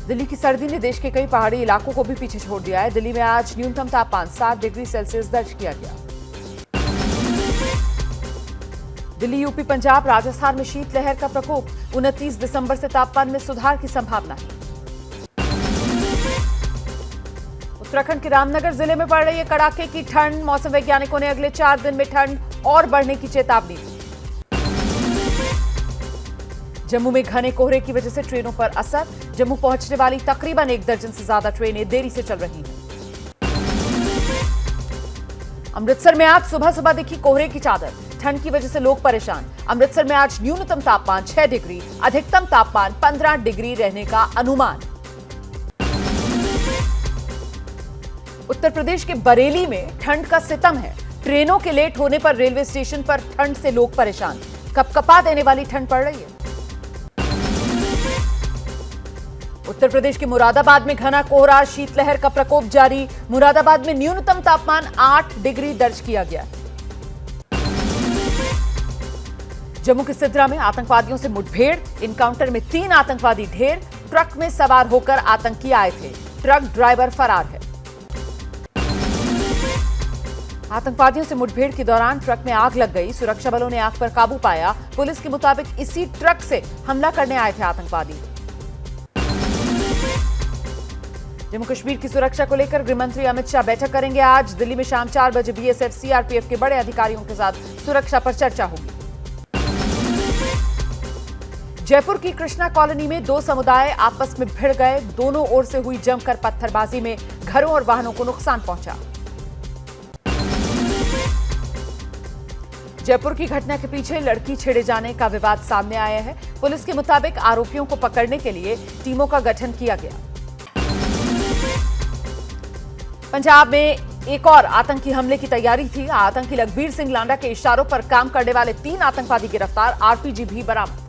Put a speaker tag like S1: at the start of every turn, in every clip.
S1: दिल्ली की सर्दी ने देश के कई पहाड़ी इलाकों को भी पीछे छोड़ दिया है। दिल्ली में आज न्यूनतम तापमान 7 डिग्री सेल्सियस दर्ज किया गया। दिल्ली, यूपी, पंजाब, राजस्थान में शीतलहर का प्रकोप। 29 दिसंबर से तापमान में सुधार की संभावना है। उत्तराखंड के रामनगर जिले में पड़ रही है कड़ाके की ठंड। मौसम वैज्ञानिकों ने अगले 4 दिन में ठंड और बढ़ने की चेतावनी दी। जम्मू में घने कोहरे की वजह से ट्रेनों पर असर। जम्मू पहुंचने वाली तकरीबन 1 दर्जन से ज्यादा ट्रेनें देरी से चल रही हैं। अमृतसर में आज सुबह सुबह दिखी कोहरे की चादर। ठंड की वजह से लोग परेशान। अमृतसर में आज न्यूनतम तापमान 6 डिग्री, अधिकतम तापमान 15 डिग्री रहने का अनुमान। उत्तर प्रदेश के बरेली में ठंड का सितम है। ट्रेनों के लेट होने पर रेलवे स्टेशन पर ठंड से लोग परेशान। कपकपा देने वाली ठंड पड़ रही है। उत्तर प्रदेश के मुरादाबाद में घना कोहरा, शीतलहर का प्रकोप जारी। मुरादाबाद में न्यूनतम तापमान 8 डिग्री दर्ज किया गया। जम्मू के सिद्रा में आतंकवादियों से मुठभेड़। इनकाउंटर में 3 आतंकवादी ढेर। ट्रक में सवार होकर आतंकी आए थे। ट्रक ड्राइवर फरार है। आतंकवादियों से मुठभेड़ के दौरान ट्रक में आग लग गई। सुरक्षा बलों ने आग पर काबू पाया। पुलिस के मुताबिक इसी ट्रक से हमला करने आए थे आतंकवादी। जम्मू कश्मीर की सुरक्षा को लेकर गृहमंत्री अमित शाह बैठक करेंगे आज। दिल्ली में शाम 4 बजे बीएसएफ, सीआरपीएफ के बड़े अधिकारियों के साथ सुरक्षा पर चर्चा होगी। जयपुर की कृष्णा कॉलोनी में 2 समुदाय आपस में भिड़ गए। दोनों ओर से हुई जमकर पत्थरबाजी में घरों और वाहनों को नुकसान पहुंचा। जयपुर की घटना के पीछे लड़की छेड़े जाने का विवाद सामने आया है। पुलिस के मुताबिक आरोपियों को पकड़ने के लिए टीमों का गठन किया गया। पंजाब में एक और आतंकी हमले की तैयारी थी। आतंकी लखबीर सिंह लांडा के इशारों पर काम करने वाले 3 आतंकवादी गिरफ्तार। आरपीजी भी बरामद।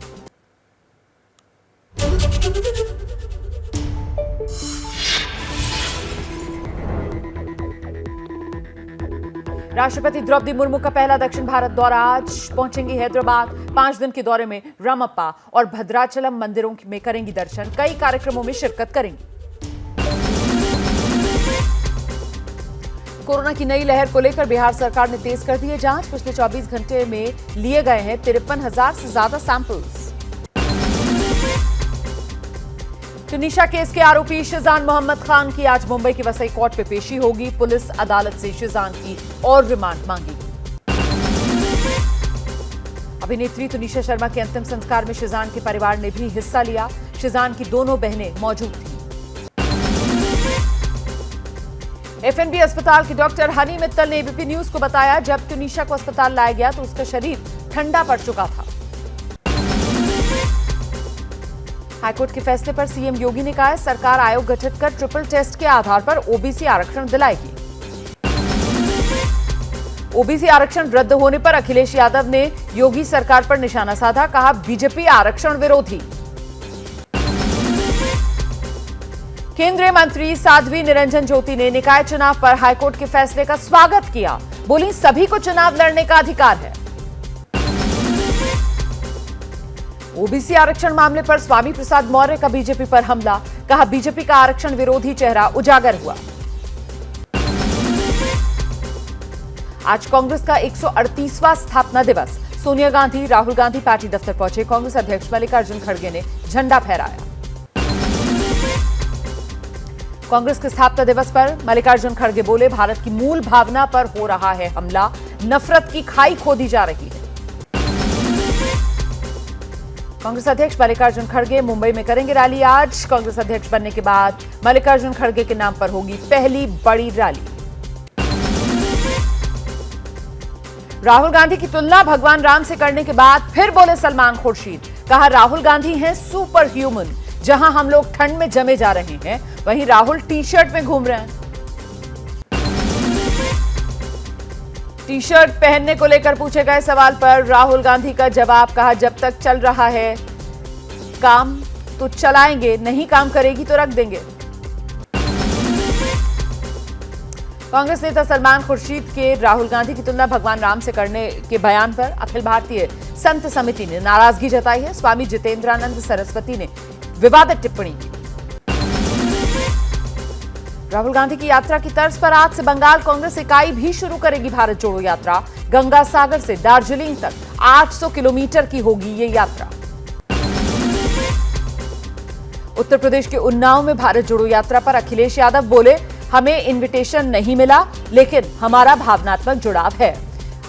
S1: राष्ट्रपति द्रौपदी मुर्मू का पहला दक्षिण भारत दौरा। आज पहुंचेंगी हैदराबाद। 5 दिन के दौरे में रामप्पा और भद्राचलम मंदिरों में करेंगी दर्शन। कई कार्यक्रमों में शिरकत करेंगी। कोरोना की नई लहर को लेकर बिहार सरकार ने तेज कर दी है जांच। पिछले 24 घंटे में लिए गए हैं 53,000 से ज्यादा सैंपल्स। तुनिशा केस के आरोपी शिजान मोहम्मद खान की आज मुंबई की वसई कोर्ट में पेशी होगी। पुलिस अदालत से शिजान की और रिमांड मांगी। अभिनेत्री तुनिशा शर्मा के अंतिम संस्कार में शिजान के परिवार ने भी हिस्सा लिया। शिजान की दोनों बहनें मौजूद थीं। एफएनबी अस्पताल की डॉक्टर हनी मित्तल ने एबीपी न्यूज को बताया, जब तुनिशा को अस्पताल लाया गया तो उसका शरीर ठंडा पड़ चुका था। हाईकोर्ट के फैसले पर सीएम योगी ने कहा है, सरकार आयोग गठित कर ट्रिपल टेस्ट के आधार पर ओबीसी आरक्षण दिलाएगी। ओबीसी आरक्षण रद्द होने पर अखिलेश यादव ने योगी सरकार पर निशाना साधा। कहा, बीजेपी आरक्षण विरोधी। केंद्रीय मंत्री साध्वी निरंजन ज्योति ने निकाय चुनाव पर हाईकोर्ट के फैसले का स्वागत किया। बोली, सभी को चुनाव लड़ने का अधिकार है। ओबीसी आरक्षण मामले पर स्वामी प्रसाद मौर्य का बीजेपी पर हमला। कहा, बीजेपी का आरक्षण विरोधी चेहरा उजागर हुआ। आज कांग्रेस का 138वां स्थापना दिवस। सोनिया गांधी, राहुल गांधी पार्टी दफ्तर पहुंचे। कांग्रेस अध्यक्ष मल्लिकार्जुन खड़गे ने झंडा फहराया। कांग्रेस के स्थापना दिवस पर मल्लिकार्जुन खड़गे बोले, भारत की मूल भावना पर हो रहा है हमला। नफरत की खाई खोदी जा रही है। कांग्रेस अध्यक्ष मल्लिकार्जुन खड़गे मुंबई में करेंगे रैली। आज कांग्रेस अध्यक्ष बनने के बाद मल्लिकार्जुन खड़गे के नाम पर होगी पहली बड़ी रैली। राहुल गांधी की तुलना भगवान राम से करने के बाद फिर बोले सलमान खुर्शीद। कहा, राहुल गांधी हैं सुपर ह्यूमन। जहां हम लोग ठंड में जमे जा रहे हैं, वहीं राहुल टी शर्ट में घूम रहे हैं। टी शर्ट पहनने को लेकर पूछे गए सवाल पर राहुल गांधी का जवाब। कहा, जब तक चल रहा है काम तो चलाएंगे, नहीं काम करेगी तो रख देंगे। कांग्रेस नेता सलमान खुर्शीद के राहुल गांधी की तुलना भगवान राम से करने के बयान पर अखिल भारतीय संत समिति ने नाराजगी जताई है। स्वामी जितेंद्रानंद सरस्वती ने विवादित टिप्पणी की। राहुल गांधी की यात्रा की तर्ज पर आज से बंगाल कांग्रेस इकाई भी शुरू करेगी भारत जोड़ो यात्रा। गंगा सागर से दार्जिलिंग तक 800 किलोमीटर की होगी ये यात्रा। उत्तर प्रदेश के उन्नाव में भारत जोड़ो यात्रा पर अखिलेश यादव बोले, हमें इनविटेशन नहीं मिला, लेकिन हमारा भावनात्मक जुड़ाव है।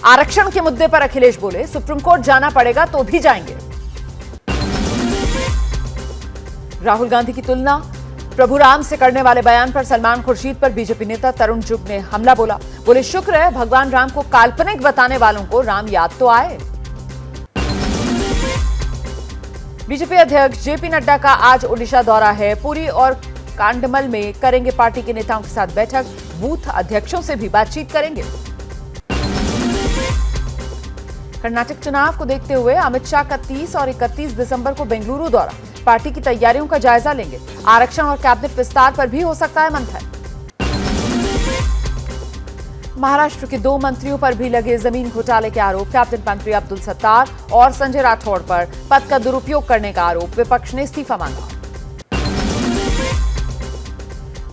S1: आरक्षण के मुद्दे पर अखिलेश बोले, सुप्रीम कोर्ट जाना पड़ेगा तो भी जाएंगे। राहुल गांधी की तुलना प्रभु राम से करने वाले बयान पर सलमान खुर्शीद पर बीजेपी नेता तरुण चुग ने हमला बोला। बोले, शुक्र है भगवान राम को काल्पनिक बताने वालों को राम याद तो आए। बीजेपी अध्यक्ष जेपी नड्डा का आज ओडिशा दौरा है। पुरी और कांडमल में करेंगे पार्टी के नेताओं के साथ बैठक। बूथ अध्यक्षों से भी बातचीत करेंगे। कर्नाटक चुनाव को देखते हुए अमित शाह का 30 और 31 दिसंबर को बेंगलुरु दौरा। पार्टी की तैयारियों का जायजा लेंगे। आरक्षण और कैबिनेट विस्तार पर भी हो सकता है मंथन। महाराष्ट्र के 2 मंत्रियों पर भी लगे जमीन घोटाले के आरोप। कैबिनेट मंत्री अब्दुल सत्तार और संजय राठौड़ पर पद का दुरुपयोग करने का आरोप। विपक्ष ने इस्तीफा मांगा।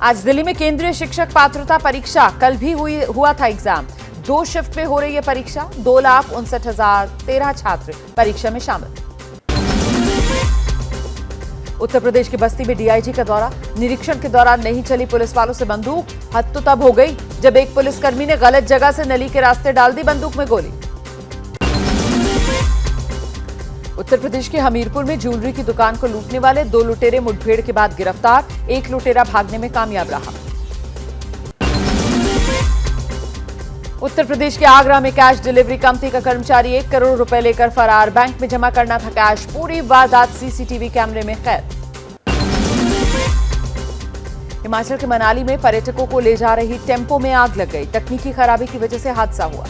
S1: आज दिल्ली में केंद्रीय शिक्षक पात्रता परीक्षा कल भी हुआ था एग्जाम। 2 शिफ्ट में हो रही है परीक्षा। 2,59,013 छात्र परीक्षा में शामिल। उत्तर प्रदेश के बस्ती में डीआईजी का दौरा। निरीक्षण के दौरान नहीं चली पुलिस वालों से बंदूक। हद तो तब हो गई जब एक पुलिसकर्मी ने गलत जगह से नली के रास्ते डाल दी बंदूक में गोली। उत्तर प्रदेश के हमीरपुर में ज्वेलरी की दुकान को लूटने वाले 2 लुटेरे मुठभेड़ के बाद गिरफ्तार। एक लुटेरा भागने में कामयाब रहा। उत्तर प्रदेश के आगरा में कैश डिलीवरी कंपनी का कर्मचारी 1 करोड़ रुपए लेकर फरार। बैंक में जमा करना था कैश। पूरी वारदात सीसीटीवी कैमरे में कैद। हिमाचल के मनाली में पर्यटकों को ले जा रही टेम्पो में आग लग गई। तकनीकी खराबी की वजह से हादसा हुआ।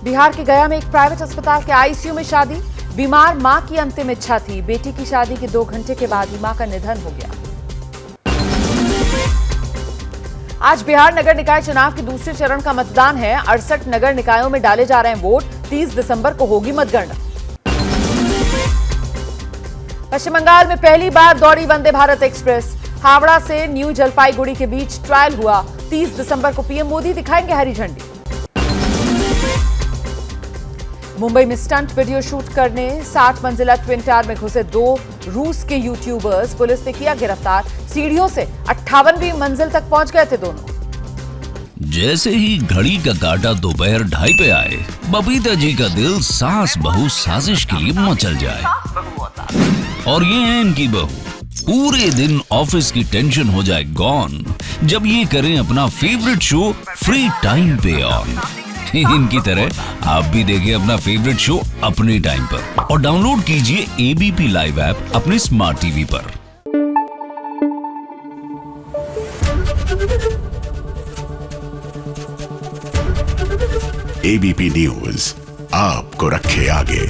S1: बिहार के गया में एक प्राइवेट अस्पताल के आईसीयू में शादी। बीमार मां की अंतिम इच्छा थी। बेटी की शादी के 2 घंटे के बाद ही मां का निधन हो गया। आज बिहार नगर निकाय चुनाव के दूसरे चरण का मतदान है। 68 नगर निकायों में डाले जा रहे हैं वोट। 30 दिसंबर को होगी मतगणना। पश्चिम बंगाल में पहली बार दौड़ी वंदे भारत एक्सप्रेस। हावड़ा से न्यू जलपाईगुड़ी के बीच ट्रायल हुआ। 30 दिसंबर को पीएम मोदी दिखाएंगे हरी झंडी। मुंबई में स्टंट वीडियो शूट करने 60 मंजिला ट्विन टावर में घुसे 2 रूस के यूट्यूबर्स। पुलिस ने किया गिरफ्तार। सीढ़ियों से 58वीं मंजिल तक पहुंच गए थे दोनों।
S2: जैसे ही घड़ी का काटा दोपहर 2:30 पे आए, बबीता जी का दिल सास बहू साजिश के लिए मचल जाए। और ये है इनकी बहू। पूरे दिन ऑफिस की टेंशन हो जाए गॉन जब ये करें अपना फेवरेट शो फ्री टाइम पे ऑन। इनकी तरह आप भी देखिए अपना फेवरेट शो अपने टाइम पर और डाउनलोड कीजिए एबीपी लाइव ऐप अपने स्मार्ट टीवी पर।
S3: एबीपी न्यूज आपको रखे आगे।